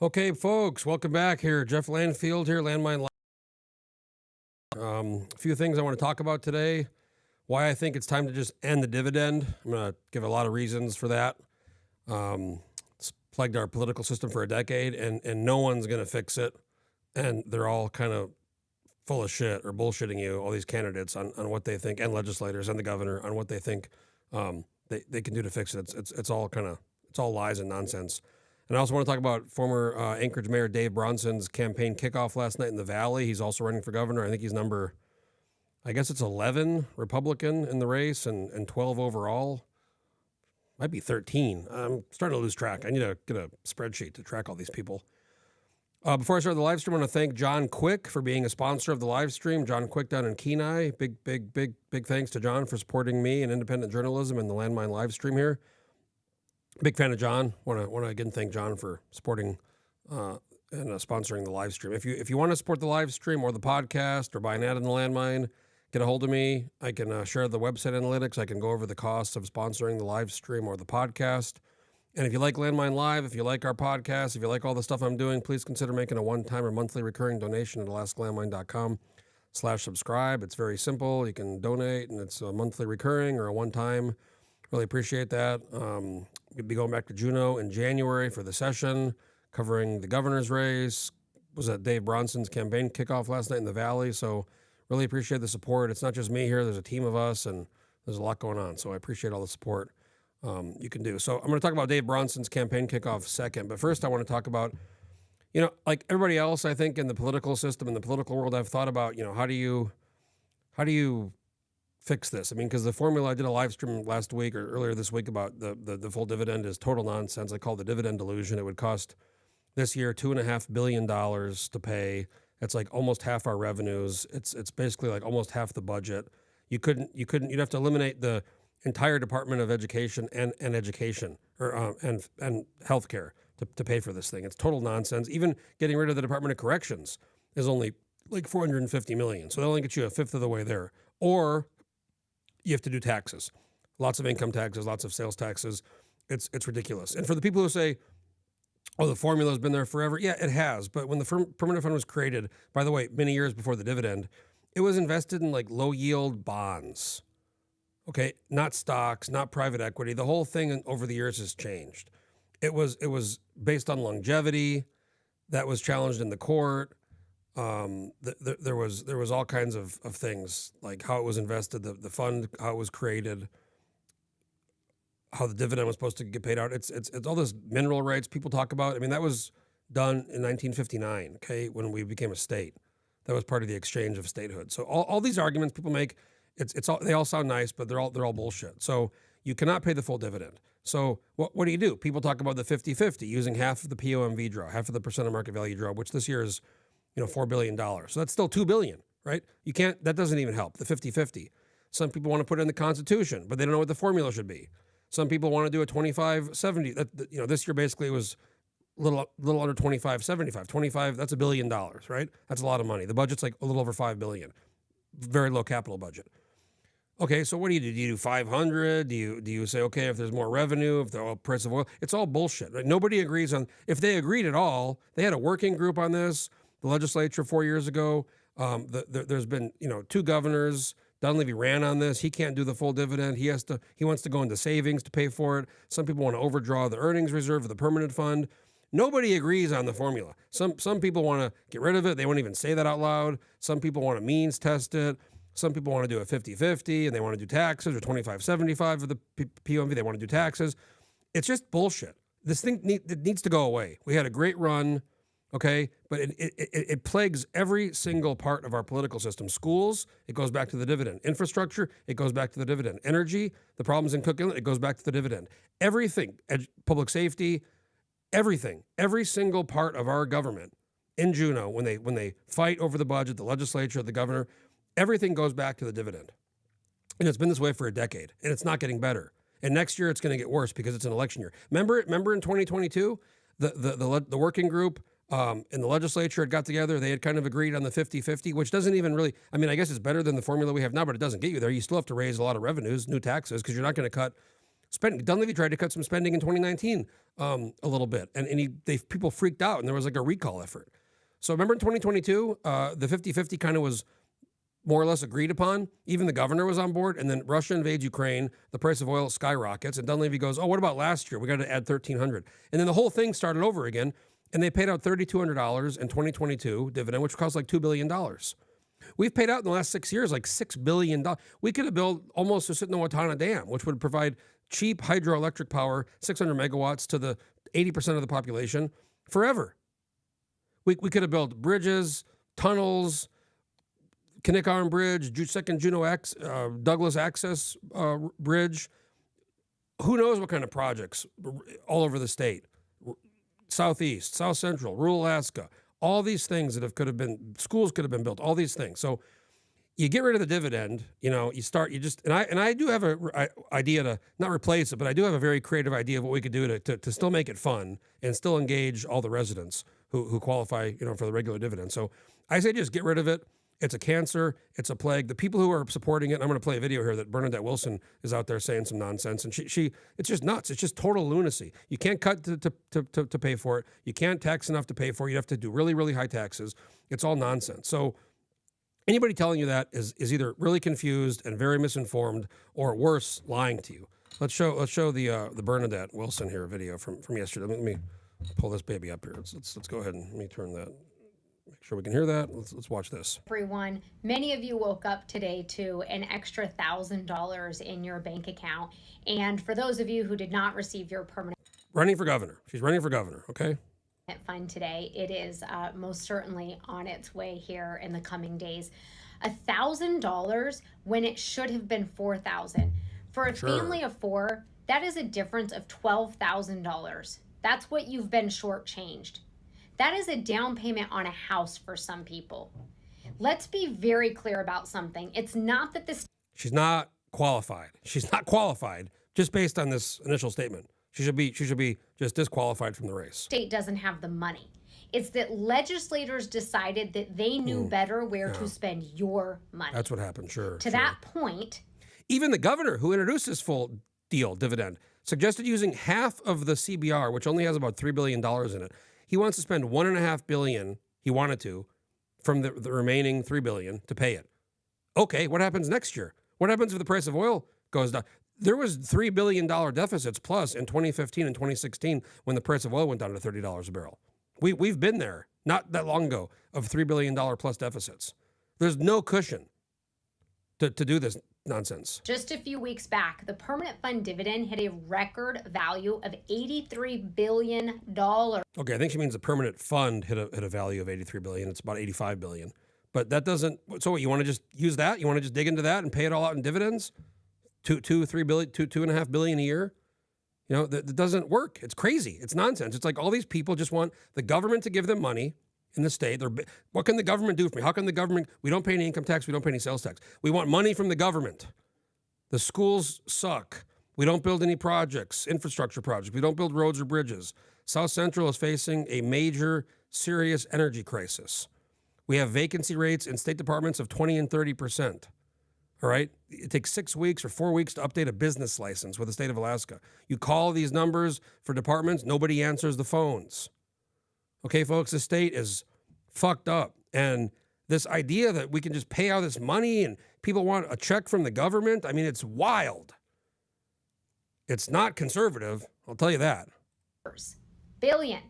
Okay, folks, welcome back here. Jeff Landfield here, Landmine. A few things I want to talk about today. Why I think it's time to just end the dividend. I'm going to give a lot of reasons for that. It's plagued our political system for a decade, and no one's going to fix it. And they're all kind of full of shit or bullshitting you, all these candidates, on what they think, and legislators and the governor on what they think they can do to fix it. It's all lies and nonsense. And I also want to talk about former Anchorage Mayor Dave Bronson's campaign kickoff last night in the Valley. He's also running for governor. I think he's number, I guess it's 11 Republican in the race and 12 overall. Might be 13. I'm starting to lose track. I need to get a spreadsheet to track all these people. Before I start the live stream, I want to thank John Quick for being a sponsor of the live stream. John Quick down in Kenai. Big thanks to John for supporting me and independent journalism and the Landmine live stream here. Big fan of John. Want to again thank John for supporting and sponsoring the live stream. If you want to support the live stream or the podcast or buy an ad in the Landmine, get a hold of me. I can share the website analytics. I can go over the costs of sponsoring the live stream or the podcast. And if you like Landmine Live, if you like our podcast, if you like all the stuff I'm doing, please consider making a one-time or monthly recurring donation at alaskalandmine.com/subscribe. It's very simple. You can donate, and it's a monthly recurring or a one-time. Really appreciate that. We'll be going back to Juneau in January for the session, covering the governor's race. Was at Dave Bronson's campaign kickoff last night in the Valley. So really appreciate the support. It's not just me here. There's a team of us, and there's a lot going on. So I appreciate all the support you can do. So I'm going to talk about Dave Bronson's campaign kickoff second. But first, I want to talk about, like everybody else, I think, in the political system, in the political world, I've thought about, how do you fix this? I mean, because the formula, I did a live stream last week or earlier this week about the full dividend is total nonsense. I call it the dividend delusion. It would cost this year $2.5 billion to pay. It's like almost half our revenues. It's basically like almost half the budget. You'd have to eliminate the entire Department of Education and education or and healthcare to pay for this thing. It's total nonsense. Even getting rid of the Department of Corrections is only like $450 million. So they only get you a fifth of the way there. Or you have to do taxes, lots of income taxes, lots of sales taxes. It's ridiculous. And for the people who say, oh, the formula's been there forever. Yeah, it has. But when the Permanent Fund was created, by the way, many years before the dividend, it was invested in like low yield bonds. Okay, not stocks, not private equity. The whole thing over the years has changed. It was based on longevity. That was challenged in the court. There was all kinds of things, like how it was invested, the fund, how it was created, how the dividend was supposed to get paid out. It's all this mineral rights people talk about. I mean, that was done in 1959, okay, when we became a state. That was part of the exchange of statehood. So all these arguments people make, they all sound nice, but they're all bullshit. So you cannot pay the full dividend. So what do? People talk about the 50-50, using half of the POMV draw, half of the percent of market value draw, which this year is $4 billion. So that's still $2 billion, right? That doesn't even help, the 50-50. Some people want to put it in the Constitution, but they don't know what the formula should be. Some people want to do a 25-70. This year basically was a little under 25-75. 25, that's $1 billion, right? That's a lot of money. The budget's like a little over $5 billion. Very low capital budget. Okay, so what do? Do you do 500? Do you say, okay, if there's more revenue, if the price of oil? It's all bullshit, right? Nobody agrees on, if they agreed at all, they had a working group on this. The legislature 4 years ago, there's been, 2 governors. Dunleavy ran on this. He can't do the full dividend. He wants to go into savings to pay for it. Some people want to overdraw the earnings reserve of the permanent fund. Nobody agrees on the formula. Some people want to get rid of it. They won't even say that out loud. Some people want to means test it. Some people want to do a 50-50 and they want to do taxes, or 25-75 for the POMV. They want to do taxes. It's just bullshit. This thing needs to go away. We had a great run. Okay, but it plagues every single part of our political system. Schools, it goes back to the dividend. Infrastructure, it goes back to the dividend. Energy, the problems in Cook Inlet, it goes back to the dividend. Everything, public safety, everything, every single part of our government in Juneau, when they fight over the budget, the legislature, the governor, everything goes back to the dividend. And it's been this way for a decade, and it's not getting better. And next year it's going to get worse because it's an election year. Remember in 2022, the working group in the legislature had got together. They had kind of agreed on the 50-50, which doesn't even really, I mean, I guess it's better than the formula we have now, but it doesn't get you there. You still have to raise a lot of revenues, new taxes, because you're not going to cut spending. Dunleavy tried to cut some spending in 2019 a little bit, and people freaked out, and there was like a recall effort. So remember in 2022, the 50-50 kind of was more or less agreed upon. Even the governor was on board, and then Russia invades Ukraine, the price of oil skyrockets, and Dunleavy goes, oh, what about last year? We got to add $1,300. And then the whole thing started over again, and they paid out $3,200 in 2022 dividend, which cost like $2 billion. We've paid out in the last 6 years like $6 billion. We could have built almost a Sitnawatana Dam, which would provide cheap hydroelectric power, 600 megawatts to the 80% of the population forever. We could have built bridges, tunnels, Kinnick Bridge, second Douglas Access Bridge. Who knows what kind of projects all over the state. Southeast, South Central, rural Alaska, all these things that could have been, schools could have been built, all these things. So you get rid of the dividend, and I do have a idea to not replace it, but I do have a very creative idea of what we could do to still make it fun and still engage all the residents who qualify, for the regular dividend. So I say just get rid of it. It's a cancer. It's a plague. The people who are supporting it, and I'm going to play a video here that Bernadette Wilson is out there saying some nonsense, and it's just nuts. It's just total lunacy. You can't cut to pay for it. You can't tax enough to pay for it. You have to do really, really high taxes. It's all nonsense. So anybody telling you that is either really confused and very misinformed, or worse, lying to you. Let's show the Bernadette Wilson here video from yesterday. Let me pull this baby up here. Let's go ahead and let me turn that. Make sure we can hear that. Let's watch this. Everyone, many of you woke up today to an extra $1,000 in your bank account. And for those of you who did not receive your permanent running for governor, she's running for governor, okay? Fund today, it is most certainly on its way here in the coming days. $1,000 when it should have been $4,000. For a family of four, that is a difference of $12,000. That's what you've been shortchanged. That is a down payment on a house for some people. Let's be very clear about something. It's not that this... She's not qualified. She's not qualified just based on this initial statement. She should be just disqualified from the race. State doesn't have the money. It's that legislators decided that they knew better where to spend your money. That's what happened, sure. To that point... Even the governor who introduced this full deal dividend suggested using half of the CBR, which only has about $3 billion in it. He wants to spend $1.5 billion, he wanted to, from the remaining $3 billion to pay it. Okay, what happens next year? What happens if the price of oil goes down? There was $3 billion deficits plus in 2015 and 2016 when the price of oil went down to $30 a barrel. We've been there not that long ago of $3 billion plus deficits. There's no cushion to do this nonsense. Just a few weeks back, the Permanent Fund Dividend hit a record value of $83 billion. Okay, I think she means the Permanent Fund hit a value of $83 billion. It's about $85 billion. But that doesn't, so what, you want to just use that? You want to just dig into that and pay it all out in dividends? $2.5 billion a year? That doesn't work. It's crazy. It's nonsense. It's like all these people just want the government to give them money in the state. What can the government do for me? How can the government, we don't pay any income tax, we don't pay any sales tax. We want money from the government. The schools suck. We don't build any projects, infrastructure projects. We don't build roads or bridges. South Central is facing a major, serious energy crisis. We have vacancy rates in state departments of 20 and 30%. All right? It takes 6 weeks or 4 weeks to update a business license with the state of Alaska. You call these numbers for departments, nobody answers the phones. Okay, folks, the state is fucked up. And this idea that we can just pay out this money and people want a check from the government, I mean, it's wild. It's not conservative, I'll tell you that. Billion.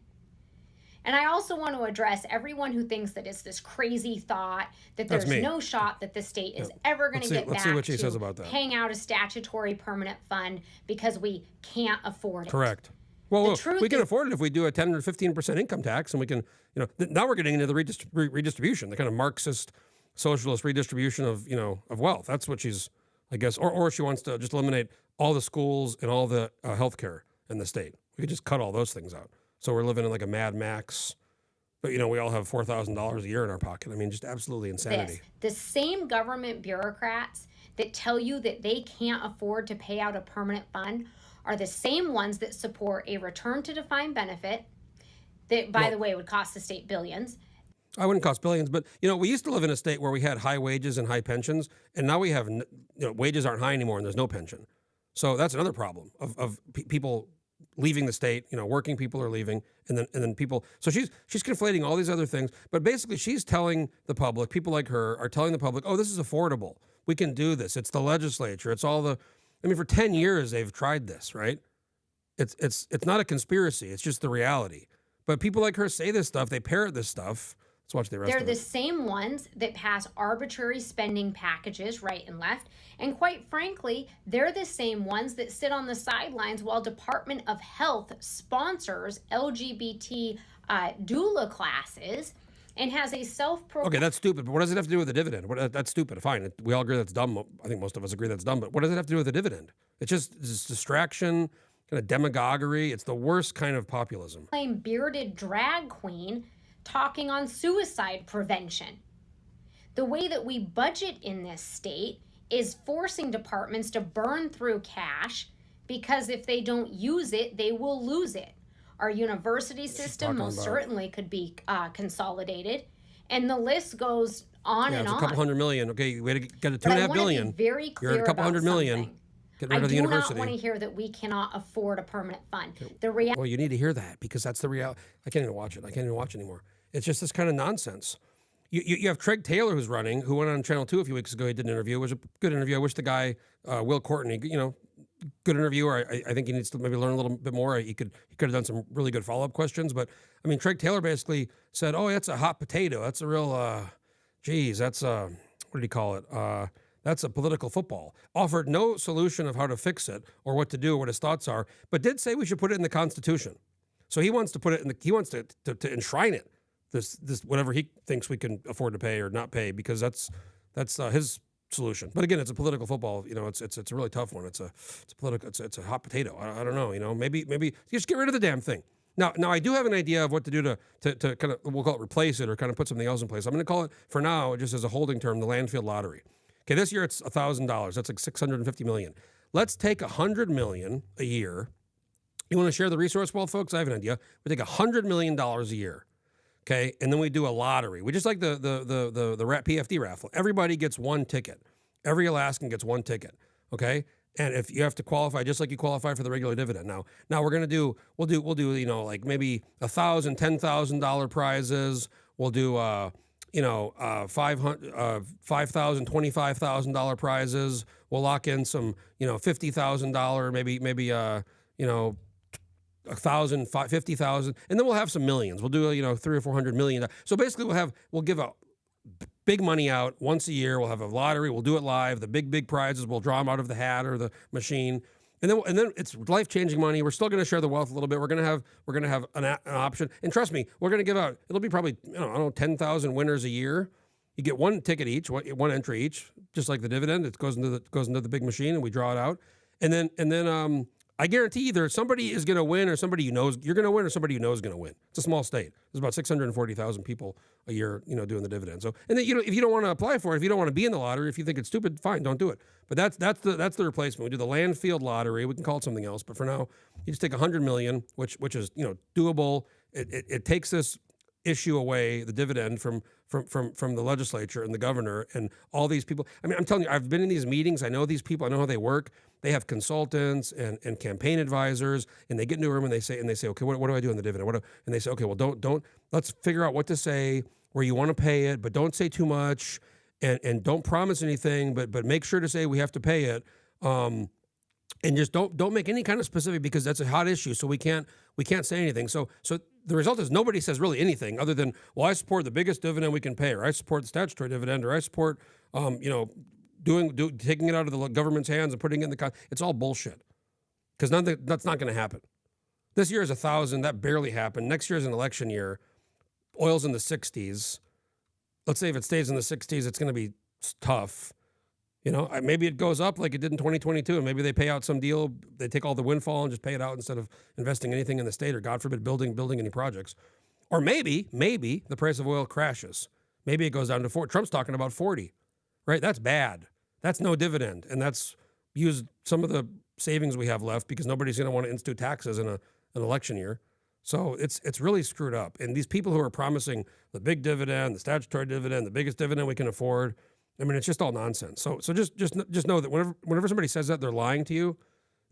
And I also want to address everyone who thinks that it's this crazy thought that there's no shot that the state is ever going to get back to paying out a statutory permanent fund because we can't afford it. Correct. Well, we can afford it if we do a 10 or 15% income tax, and we can, now we're getting into the redistribution, the kind of Marxist, socialist redistribution of, of wealth. That's what she's, I guess, or she wants to just eliminate all the schools and all the health care in the state. We could just cut all those things out. So we're living in like a Mad Max, but we all have $4,000 a year in our pocket. I mean, just absolutely insanity. The same government bureaucrats that tell you that they can't afford to pay out a permanent fund are the same ones that support a return to defined benefit that, by the way, would cost the state billions. I wouldn't cost billions, but, we used to live in a state where we had high wages and high pensions, and now we have, wages aren't high anymore and there's no pension. So that's another problem of people leaving the state. Working people are leaving, and then people. So she's conflating all these other things, but basically she's telling the public. People like her are telling the public, "Oh, this is affordable. We can do this. It's the legislature. It's all the." I mean, for 10 years they've tried this, right? It's not a conspiracy. It's just the reality. But people like her say this stuff. They parrot this stuff. Let's watch the rest They're of it. the same ones that pass arbitrary spending packages right and left. And quite frankly, they're the same ones that sit on the sidelines while Department of Health sponsors LGBT doula classes and has a Okay, that's stupid. But what does it have to do with the dividend? That's stupid. Fine. We all agree that's dumb. I think most of us agree that's dumb. But what does it have to do with the dividend? It's just distraction, kind of demagoguery. It's the worst kind of populism. Bearded drag queen talking on suicide prevention. The way that we budget in this state is forcing departments to burn through cash because if they don't use it, they will lose it. Our university system most certainly could be consolidated, and the list goes on and on. It's a couple $100 million. Okay, we had to get to $2.5 billion. Be very clear. You're at a couple $100 million. Get rid of the university. I do not want to hear that we cannot afford a permanent fund. Well, you need to hear that because that's the reality. I can't even watch it. I can't even watch anymore. It's just this kind of nonsense. You have Craig Taylor who's running, who went on Channel 2 a few weeks ago. He did an interview. It was a good interview. I wish the guy, Will Courtney, good interviewer. I think he needs to maybe learn a little bit more. He could have done some really good follow-up questions. But, I mean, Craig Taylor basically said, oh, that's a hot potato. That's a real, that's a, what did he call it? That's a political football. Offered no solution of how to fix it or what to do or what his thoughts are, but did say we should put it in the Constitution. So he wants to put it he wants to enshrine it. This whatever he thinks we can afford to pay or not pay, because that's his solution. But again, it's a political football. It's a really tough one. It's a hot potato. I don't know. Maybe just get rid of the damn thing. Now I do have an idea of what to do to kind of, we'll call it replace it or kind of put something else in place. I'm going to call it for now, just as a holding term, the landfill lottery. Okay, this year it's $1,000. That's like $650 million. Let's take $100 million a year. You want to share the resource wealth, folks? I have an idea. We take $100 million a year. Okay, and then we do a lottery. We just like the PFD raffle. Everybody gets one ticket. Every Alaskan gets one ticket. Okay, and if you have to qualify, just like you qualify for the regular dividend. Now we're gonna do. We'll do like maybe $1,000, $10,000 prizes. We'll do $5,000, $25,000 prizes. We'll lock in some $50,000, maybe $1,000, $50,000, and then we'll have some millions. We'll do $300 or $400 million. So basically, we'll give out big money out once a year. We'll have a lottery. We'll do it live. The big prizes, we'll draw them out of the hat or the machine, and then it's life-changing money. We're still going to share the wealth a little bit. We're going to have an option, and trust me, we're going to give out. It'll be probably 10,000 winners a year. You get one ticket each, one entry each, just like the dividend. It goes into the big machine, and we draw it out, and then. I guarantee either somebody is going to win or somebody you're going to win or somebody is going to win. It's a small state. There's about 640,000 people a year, doing the dividend. So, and then, if you don't want to apply for it, if you don't want to be in the lottery, if you think it's stupid, fine, don't do it. But that's the replacement. We do the landfill lottery. We can call it something else, but for now, you just take $100 million, which is doable. It takes this issue away, the dividend from the legislature and the governor and all these people. I mean, I'm telling you, I've been in these meetings. I know these people. I know how they work. They have consultants and campaign advisors, and they get into a room and they say, okay, what do I do on the dividend? And they say, okay, well, don't let's figure out what to say where you want to pay it, but don't say too much, and don't promise anything, but make sure to say we have to pay it. And just don't make any kind of specific, because that's a hot issue. So we can't say anything. So the result is nobody says really anything other than, well, I support the biggest dividend we can pay, or I support the statutory dividend, or I support taking it out of the government's hands and putting it in the it's all bullshit, because that's not going to happen. This year is 1,000. That barely happened. Next year is an election year. Oil's in the 60s. Let's say if it stays in the 60s, it's going to be tough. Maybe it goes up like it did in 2022, and maybe they pay out some deal. They take all the windfall and just pay it out instead of investing anything in the state, or God forbid, building any projects. Or maybe the price of oil crashes. Maybe it goes down to 40. Trump's talking about 40, right? That's bad. That's no dividend, and that's used some of the savings we have left, because nobody's going to want to institute taxes in an election year. So it's really screwed up. And these people who are promising the big dividend, the statutory dividend, the biggest dividend we can afford, I mean, it's just all nonsense. So just know that whenever somebody says that, they're lying to you.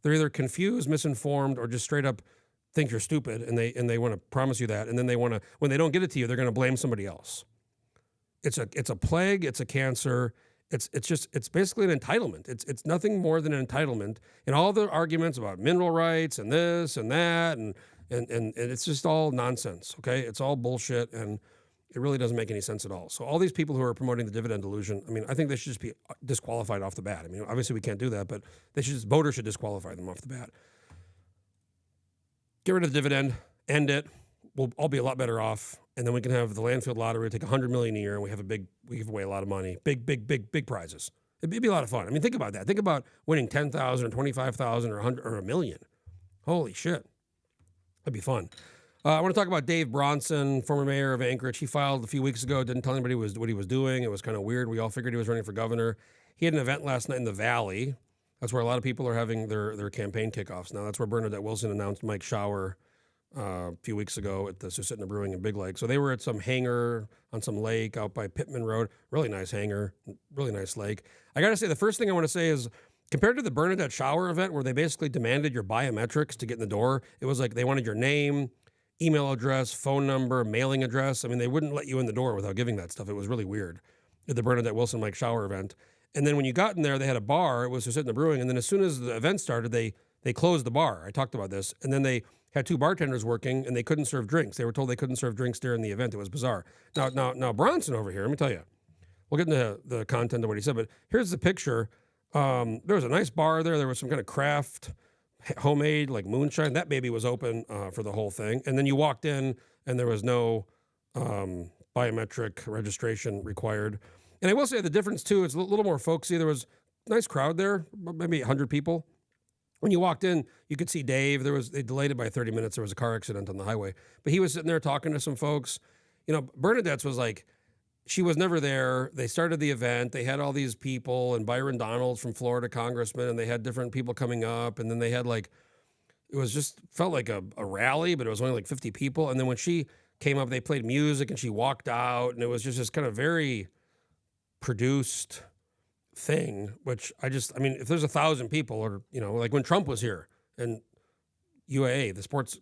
They're either confused, misinformed, or just straight up think you're stupid, and they want to promise you that, and then they want to, when they don't get it to you, they're going to blame somebody else. It's a plague. It's a cancer. It's basically an entitlement. It's nothing more than an entitlement. And all the arguments about mineral rights and this and that and it's just all nonsense. Okay, it's all bullshit, and it really doesn't make any sense at all. So all these people who are promoting the dividend delusion, I mean, I think they should just be disqualified off the bat. I mean, obviously we can't do that, but voters should disqualify them off the bat. Get rid of the dividend, end it. We'll all be a lot better off, and then we can have the Landfield Lottery take $100 million a year, and we give away a lot of money, big prizes. It'd be a lot of fun. I mean, think about that. Think about winning 10,000 or 25,000 or 100 or $1 million. Holy shit, that'd be fun. I want to talk about Dave Bronson, former mayor of Anchorage. He filed a few weeks ago, didn't tell anybody what he was doing. It was kind of weird. We all figured he was running for governor. He had an event last night in the Valley. That's where a lot of people are having their campaign kickoffs now. That's where Bernadette Wilson announced Mike Shower a few weeks ago at the Susitna Brewing in Big Lake. So they were at some hangar on some lake out by Pittman Road. Really nice hangar, really nice lake. I got to say, the first thing I want to say is, compared to the Bernadette Shower event where they basically demanded your biometrics to get in the door, it was like they wanted your name, email address, phone number, mailing address. I mean, they wouldn't let you in the door without giving that stuff. It was really weird at the Bernadette Wilson Mike Shower event. And then when you got in there, they had a bar. It was Susitna Brewing. And then as soon as the event started, they closed the bar. I talked about this. And then they had two bartenders working, and they couldn't serve drinks. They were told they couldn't serve drinks during the event. It was bizarre. Now Bronson over here, let me tell you, we'll get into the content of what he said, but here's the picture. There was a nice bar there. There was some kind of craft, homemade, like moonshine. That baby was open for the whole thing. And then you walked in, and there was no biometric registration required. And I will say the difference, too, it's a little more folksy. There was a nice crowd there, maybe 100 people. When you walked in, you could see Dave. They delayed it by 30 minutes. There was a car accident on the highway. But he was sitting there talking to some folks. You know, Bernadette's was like, she was never there. They started the event. They had all these people, and Byron Donalds from Florida, congressman, and they had different people coming up. And then they had it felt like a rally, but it was only like 50 people. And then when she came up, they played music, and she walked out. And it was just this kind of very produced thing, which I mean, if there's 1,000 people, or, like when Trump was here and UAA, the sports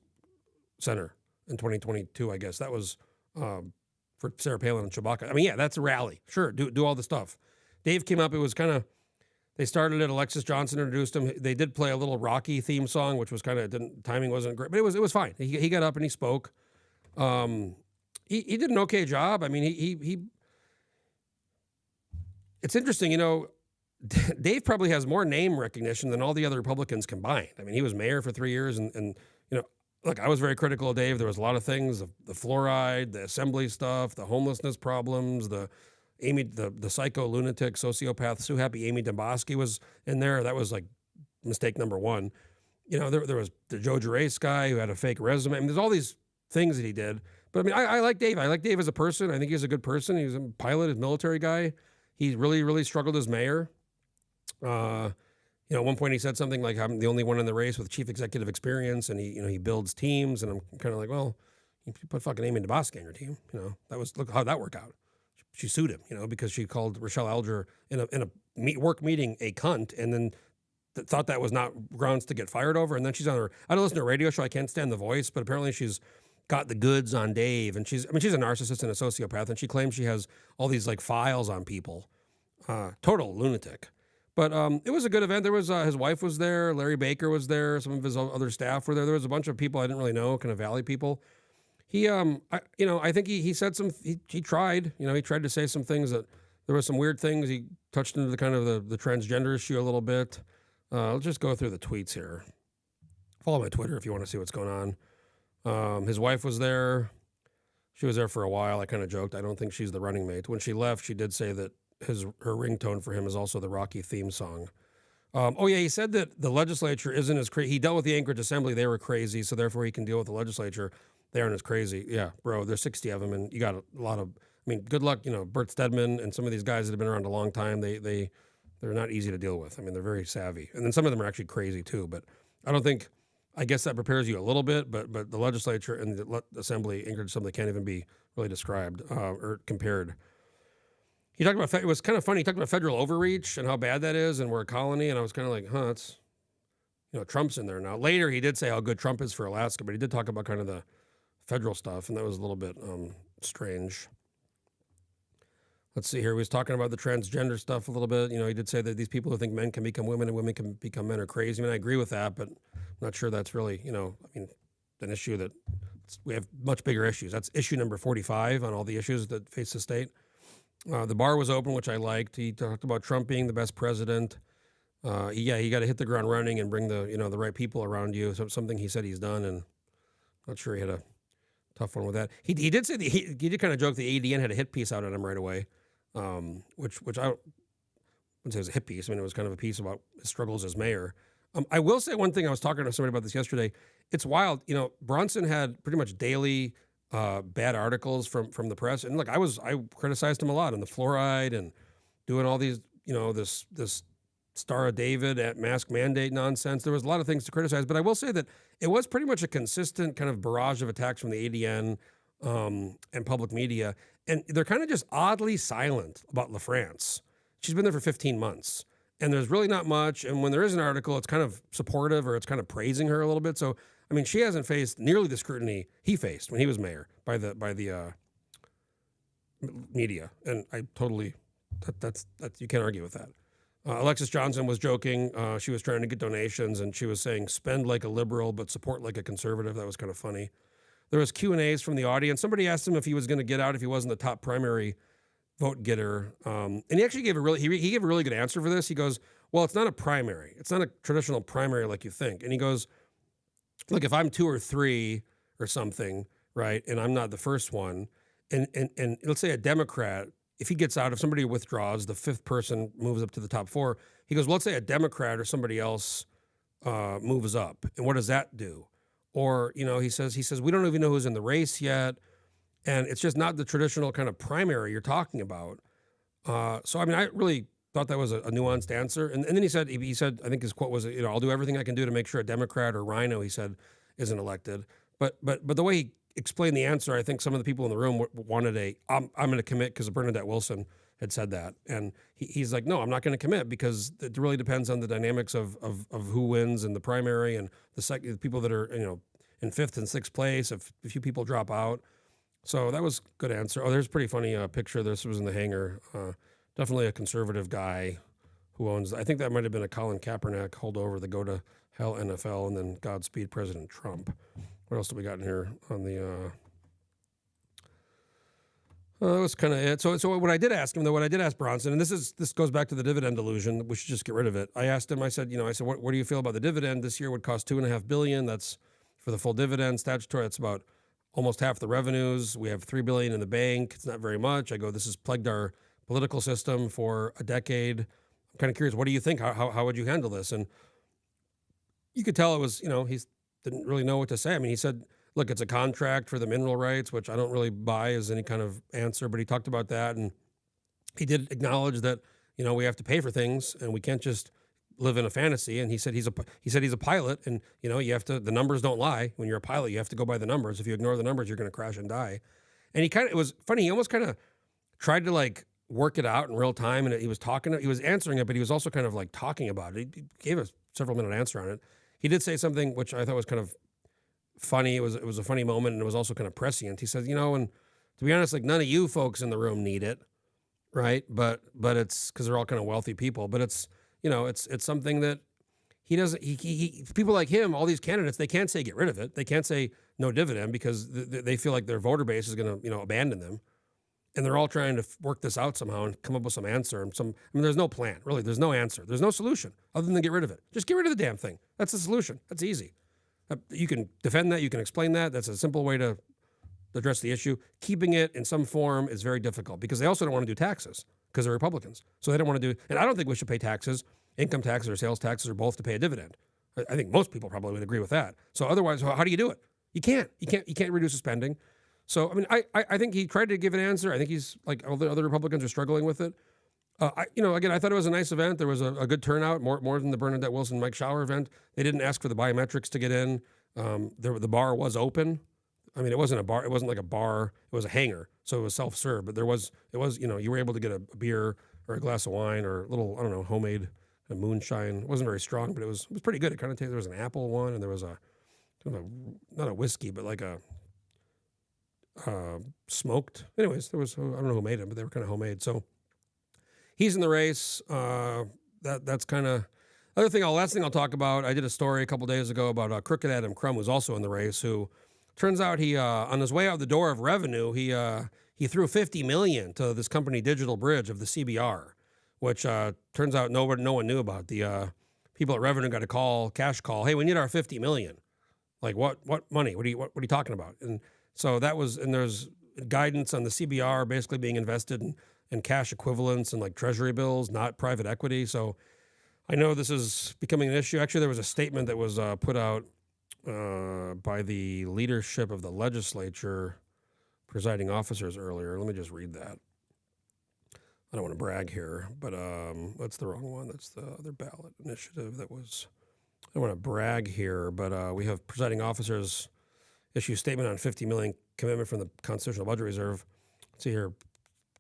center in 2022, I guess that was for Sarah Palin and Chewbacca. I mean, yeah, that's a rally. Sure. Do all the stuff. Dave came up. It was kind of, they started it. Alexis Johnson introduced him. They did play a little Rocky theme song, which was kind of, timing wasn't great, but it was fine. He got up and he spoke. He did an okay job. I mean, he it's interesting, Dave probably has more name recognition than all the other Republicans combined. I mean, he was mayor for 3 years, and look, I was very critical of Dave. There was a lot of things, the fluoride, the assembly stuff, the homelessness problems, the psycho lunatic sociopath Sue Happy Amy Demboski was in there. That was like mistake number one. There was the Joe Gerace guy who had a fake resume. I mean, there's all these things that he did. But I mean, I like Dave. I like Dave as a person. I think he's a good person. He was a pilot, a military guy. He really, really struggled as mayor. At one point he said something like, "I'm the only one in the race with chief executive experience," and he builds teams. And I'm kind of like, well, you put fucking Amy Demboski on your team. Look how that worked out. She sued him, because she called Rochelle Alger in a work meeting a cunt, and then thought that was not grounds to get fired over. And then she's on her. I don't listen to a radio show. I can't stand the voice, but apparently she's got the goods on Dave, and she's a narcissist and a sociopath, and she claims she has all these like files on people. Total lunatic. But it was a good event. There was his wife was there, Larry Baker was there, some of his other staff were there. There was a bunch of people I didn't really know, kind of Valley people. He, I think he said he tried. He tried to say some things that there were some weird things. He touched into the kind of the transgender issue a little bit. Let's just go through the tweets here. Follow my Twitter if you want to see what's going on. His wife was there. She was there for a while. I kind of joked, I don't think she's the running mate. When she left, she did say that her ringtone for him is also the Rocky theme song. He said that the legislature isn't as crazy. He dealt with the Anchorage Assembly. They were crazy, so therefore he can deal with the legislature. They aren't as crazy. Yeah, bro, there's 60 of them, and you got a lot of, good luck, Bert Stedman and some of these guys that have been around a long time, they're not easy to deal with. They're very savvy. And then some of them are actually crazy too, but I guess that prepares you a little bit, but the legislature and the Assembly, Anchorage Assembly, can't even be really described or compared. He talked about, it was kind of funny, he talked about federal overreach and how bad that is, and we're a colony, and I was kind of like, Trump's in there now. Later, he did say how good Trump is for Alaska, but he did talk about kind of the federal stuff, and that was a little bit strange. Let's see here. He was talking about the transgender stuff a little bit. He did say that these people who think men can become women and women can become men are crazy. I mean, I agree with that, but I'm not sure that's really, an issue that we have much bigger issues. That's issue number 45 on all the issues that face the state. The bar was open, which I liked. He talked about Trump being the best president. You got to hit the ground running and bring the right people around you. So something he said he's done, and I'm not sure he had a tough one with that. He did say he did kind of joke the ADN had a hit piece out on him right away. Which I wouldn't say it was a hit piece. I mean, it was kind of a piece about his struggles as mayor. I will say one thing. I was talking to somebody about this yesterday. It's wild. Bronson had pretty much daily bad articles from the press, and look, I criticized him a lot on the fluoride and doing all these, this Star of David at mask mandate nonsense. There was a lot of things to criticize, but I will say that it was pretty much a consistent kind of barrage of attacks from the ADN and public media. And they're kind of just oddly silent about LaFrance. She's been there for 15 months, and there's really not much. And when there is an article, it's kind of supportive or it's kind of praising her a little bit. So, I mean, she hasn't faced nearly the scrutiny he faced when he was mayor by the media. And I totally, that's you can't argue with that. Alexis Johnson was joking. She was trying to get donations, and she was saying, spend like a liberal, but support like a conservative. That was kind of funny. There was Q&As from the audience. Somebody asked him if he was going to get out if he wasn't the top primary vote getter. And he actually gave he gave a really good answer for this. He goes, well, it's not a primary. It's not a traditional primary like you think. And he goes, look, if I'm 2 or 3 or something, right, and I'm not the first one, and let's say a Democrat, if he gets out, if somebody withdraws, the 5th person moves up to the top 4. He goes, well, let's say a Democrat or somebody else moves up. And what does that do? Or, he says, we don't even know who's in the race yet. And it's just not the traditional kind of primary you're talking about. So, I mean, I really thought that was a nuanced answer. And then he said, I think his quote was, I'll do everything I can do to make sure a Democrat or Rhino, he said, isn't elected. But the way he explained the answer, I think some of the people in the room wanted I'm going to commit because Bernadette Wilson had said that. And he's like, no, I'm not going to commit because it really depends on the dynamics of who wins in the primary and the people that are, in 5th and 6th place, if a few people drop out. So that was a good answer. Oh, there's a pretty funny picture. This was in the hangar. Definitely a conservative guy who owns, I think that might have been a Colin Kaepernick holdover, the go to hell NFL, and then Godspeed President Trump. What else do we got in here on the, that was kind of it. So what I did ask him, though, what I did ask Bronson, and this goes back to the dividend delusion. We should just get rid of it. I asked him. I said, what do you feel about the dividend? This year would cost $2.5 billion. That's for the full dividend. Statutory, it's about almost half the revenues. We have $3 billion in the bank. It's not very much. I go, this has plagued our political system for a decade. I'm kind of curious. What do you think? How would you handle this? And you could tell it was, he didn't really know what to say. I mean, he said, look, it's a contract for the mineral rights, which I don't really buy as any kind of answer, but he talked about that. And he did acknowledge that, we have to pay for things and we can't just live in a fantasy. And he said he's a pilot, and you have to, the numbers don't lie. When you're a pilot, you have to go by the numbers. If you ignore the numbers, you're going to crash and die. And it was funny. He almost kind of tried to work it out in real time. And he was answering it, but he was also kind of talking about it. He gave a several minute answer on it. He did say something which I thought was kind of funny. It was a funny moment, and it was also kind of prescient. He says, and to be honest, none of you folks in the room need it, right? But it's because they're all kind of wealthy people. But it's it's something that he doesn't. He people like him, all these candidates, they can't say get rid of it. They can't say no dividend because they feel like their voter base is going to abandon them, and they're all trying to work this out somehow and come up with some answer and there's no plan really. There's no answer. There's no solution other than get rid of it. Just get rid of the damn thing. That's the solution. That's easy. You can defend that. You can explain that. That's a simple way to address the issue. Keeping it in some form is very difficult because they also don't want to do taxes because they're Republicans. So they don't want to do, and I don't think we should pay taxes, income taxes or sales taxes or both to pay a dividend. I think most people probably would agree with that. So otherwise, how do you do it? You can't reduce the spending. So, I mean, I think he tried to give an answer. I think he's like all the other Republicans are struggling with it. Again, I thought it was a nice event. There was a good turnout, more than the Bernadette Wilson, Mike Shower event. They didn't ask for the biometrics to get in. The bar was open. I mean, it wasn't a bar. It wasn't like a bar. It was a hangar, so it was self-serve. But it was, you were able to get a beer or a glass of wine or a little, I don't know, homemade moonshine. It wasn't very strong, but it was pretty good. It kind of tasted, there was an apple one, and there was not a whiskey, but like a smoked. Anyways, there was, I don't know who made them, but they were kind of homemade. So he's in the race. That's kind of last thing I'll talk about. I did a story a couple days ago about Crooked Adam Crum, who's also in the race, who turns out he on his way out the door of revenue, he threw $50 million to this company Digital Bridge of the CBR, which turns out no one knew about. The people at revenue got a cash call. Hey, we need our $50 million. Like what money? What are you talking about? And so there's guidance on the CBR basically being invested in cash equivalents and like treasury bills, not private equity. So I know this is becoming an issue. Actually, there was a statement that was put out by the leadership of the legislature presiding officers earlier. Let me just read that. I don't want to brag here, but that's the wrong one. That's the other ballot initiative that was. I don't want to brag here, but we have presiding officers issue statement on $50 million commitment from the Constitutional Budget Reserve. Let's see here.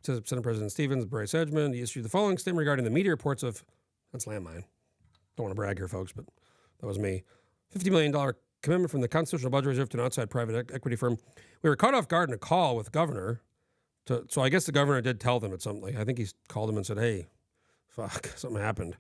Senate President Stevens, Bryce Edgmond, he issued the following statement regarding the media reports of, that's landmine. Don't want to brag here, folks, but that was me. $50 million commitment from the Constitutional Budget Reserve to an outside private equity firm. We were caught off guard in a call with the governor. So I guess the governor did tell them at something. I think he called him and said, hey, fuck, something happened.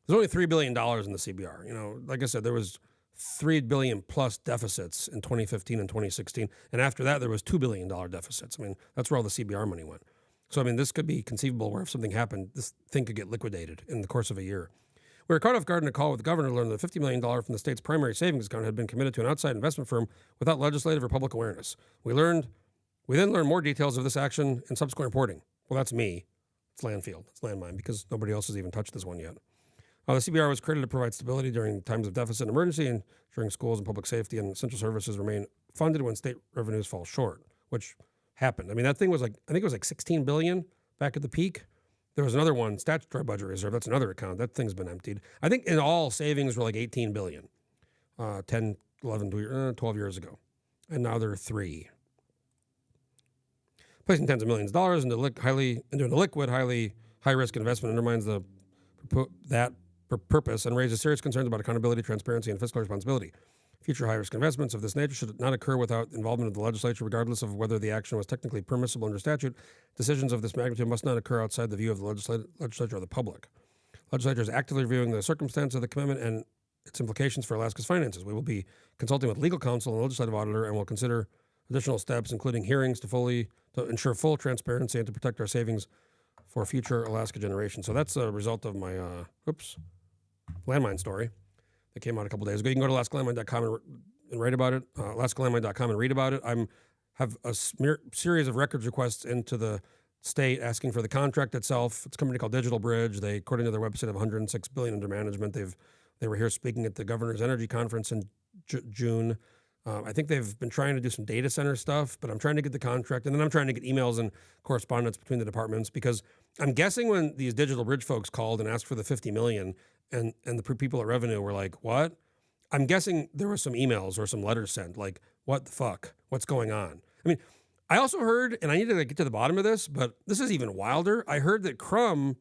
There's only $3 billion in the CBR. You know, like I said, there was $3 billion plus deficits in 2015 and 2016. And after that, there was $2 billion deficits. I mean, that's where all the CBR money went. So, I mean, this could be conceivable where if something happened, this thing could get liquidated in the course of a year. We were caught off guard in a call with the governor to learn that $50 million from the state's primary savings account had been committed to an outside investment firm without legislative or public awareness. We then learned more details of this action in subsequent reporting. Well, that's me. It's Landfield. It's landmine because nobody else has even touched this one yet. The CBR was created to provide stability during times of deficit and emergency, and ensuring schools and public safety and essential services remain funded when state revenues fall short, which happened. I mean, that thing was like, I think it was like $16 billion back at the peak. There was another one, statutory budget reserve. That's another account. That thing's been emptied. I think in all savings were like $18 billion, 10, 11, 12 years ago. And now there are 3. Placing tens of millions of dollars into a liquid, high-risk investment undermines that purpose and raises serious concerns about accountability, transparency, and fiscal responsibility. Future high-risk investments of this nature should not occur without involvement of the legislature, regardless of whether the action was technically permissible under statute. Decisions of this magnitude must not occur outside the view of the legislature or the public. Legislature is actively reviewing the circumstance of the commitment and its implications for Alaska's finances. We will be consulting with legal counsel and legislative auditor, and will consider additional steps, including hearings to ensure full transparency and to protect our savings for future Alaska generations. So that's a result of my landmine story that came out a couple days ago. You can go to alaskalandmine.com and write about it. alaskalandmine.com and read about it. I have a series of records requests into the state asking for the contract itself. It's a company called Digital Bridge. They, according to their website, have $106 billion under management. They were here speaking at the Governor's Energy Conference in June. I think they've been trying to do some data center stuff, but I'm trying to get the contract, and then I'm trying to get emails and correspondence between the departments, because I'm guessing when these Digital Bridge folks called and asked for the $50 million, and the people at Revenue were like, what? I'm guessing there were some emails or some letters sent, like, what the fuck? What's going on? I mean, I also heard, and I need to get to the bottom of this, but this is even wilder. I heard that Crum,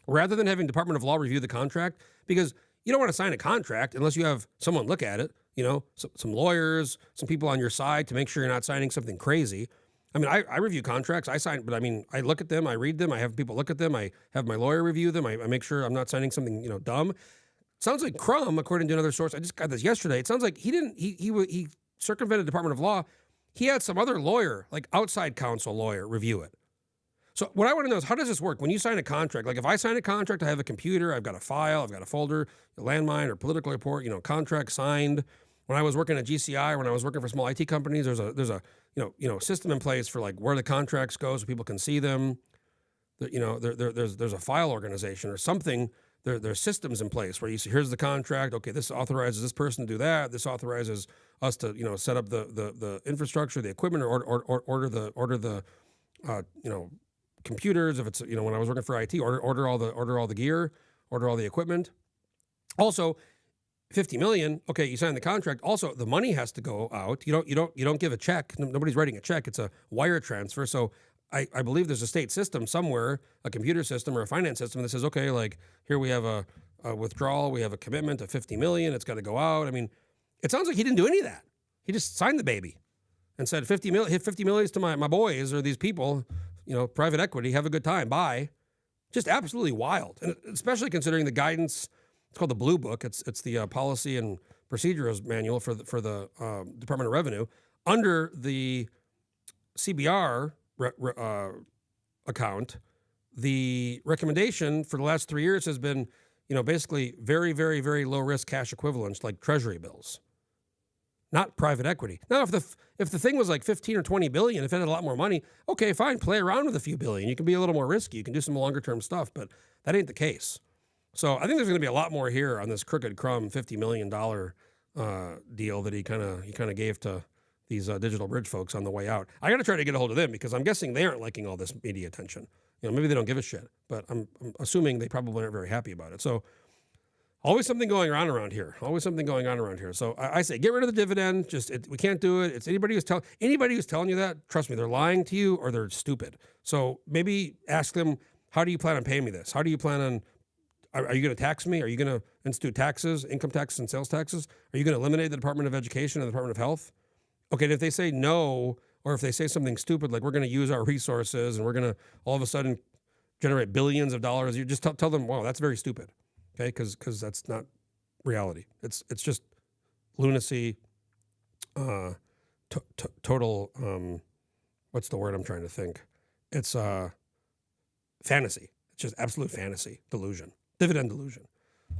rather than having Department of Law review the contract, because you don't want to sign a contract unless you have someone look at it, you know, some lawyers, some people on your side to make sure you're not signing something crazy. I mean, I review contracts, I sign, but I mean, I look at them, I read them, I have people look at them, I have my lawyer review them, I make sure I'm not signing something, you know, dumb. Sounds like Crum, according to another source, I just got this yesterday, it sounds like he circumvented Department of Law. He had some other lawyer, like outside counsel lawyer, review it. So what I want to know is, how does this work when you sign a contract? Like if I sign a contract, I have a computer, I've got a file, I've got a folder, a landmine or political report, you know, contract signed. When I was working at GCI, when I was working for small IT companies, there's a system in place for like where the contracts go so people can see them. There's a file organization or something. There's systems in place where you see, here's the contract. Okay, this authorizes this person to do that. This authorizes us to, you know, set up the infrastructure, the equipment, or order the computers. If it's, you know, when I was working for IT, order all the gear, order all the equipment. Also, $50 million. Okay, you sign the contract. Also, the money has to go out. You don't give a check. Nobody's writing a check. It's a wire transfer. So I believe there's a state system somewhere, a computer system or a finance system that says, okay, like here we have a a withdrawal. We have a commitment of $50 million. It's got to go out. I mean, it sounds like he didn't do any of that. He just signed the baby and said $50 million to my boys or these people, private equity. Have a good time. Bye. Just absolutely wild, and especially considering the guidance. It's called the Blue Book. It's the policy and procedures manual for the Department of Revenue. Under the CBR account, the recommendation for the last 3 years has been, basically very, very, very low risk cash equivalents like treasury bills, not private equity. Now, if the thing was like 15 or 20 billion, if it had a lot more money, okay, fine, play around with a few billion. You can be a little more risky. You can do some longer term stuff, but that ain't the case. So I think there's going to be a lot more here on this crooked crumb $50 million deal that he kind of gave to these Digital Bridge folks on the way out. I got to try to get a hold of them because I'm guessing they aren't liking all this media attention. Maybe they don't give a shit, but I'm assuming they probably aren't very happy about it. So always something going on around here. Always something going on around here. So I say get rid of the dividend. We can't do it. It's anybody who's telling you that, trust me, they're lying to you or they're stupid. So maybe ask them, how do you plan on paying me this? How do you plan on? Are you going to tax me? Are you going to institute taxes, income taxes and sales taxes? Are you going to eliminate the Department of Education and the Department of Health? Okay, if they say no, or if they say something stupid like we're going to use our resources and we're going to all of a sudden generate billions of dollars, you just tell them, wow, that's very stupid. Okay, because that's not reality. It's just lunacy, total, what's the word I'm trying to think? It's fantasy. It's just absolute fantasy, delusion, dividend delusion.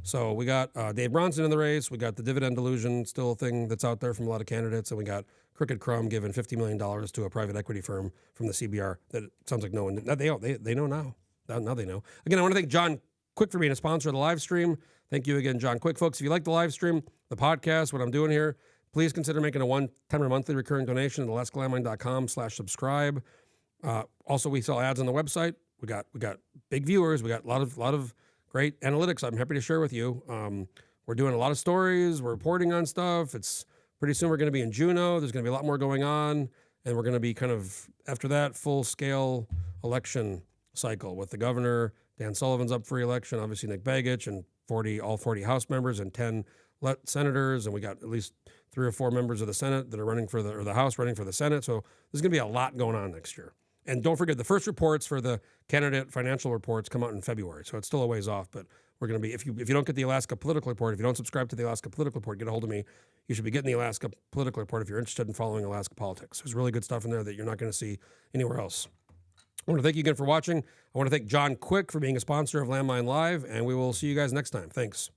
So we got Dave Bronson in the race. We got the dividend delusion, still a thing that's out there from a lot of candidates. And we got Crooked Crumb giving $50 million to a private equity firm from the CBR that it sounds like no one, they know now. Now they know. Again, I want to thank John Quick for being a sponsor of the live stream. Thank you again, John Quick. Folks, if you like the live stream, the podcast, what I'm doing here, please consider making a one-time or monthly recurring donation at alaskalairmine.com/subscribe. Also, we sell ads on the website. We got big viewers. We got a lot of great analytics I'm happy to share with you. We're doing a lot of stories. We're reporting on stuff. It's pretty soon we're going to be in Juneau. There's going to be a lot more going on. And we're going to be kind of, after that, full-scale election cycle with the governor. Dan Sullivan's up for re-election. Obviously, Nick Begich and all 40 House members and 10 senators. And we got at least 3 or 4 members of the Senate that are running for the House running for the Senate. So there's going to be a lot going on next year. And don't forget, the first reports for the candidate financial reports come out in February. So it's still a ways off, but we're going to be, if you don't get the Alaska Political Report, if you don't subscribe to the Alaska Political Report, get a hold of me. You should be getting the Alaska Political Report if you're interested in following Alaska politics. There's really good stuff in there that you're not going to see anywhere else. I want to thank you again for watching. I want to thank John Quick for being a sponsor of Landmine Live, and we will see you guys next time. Thanks.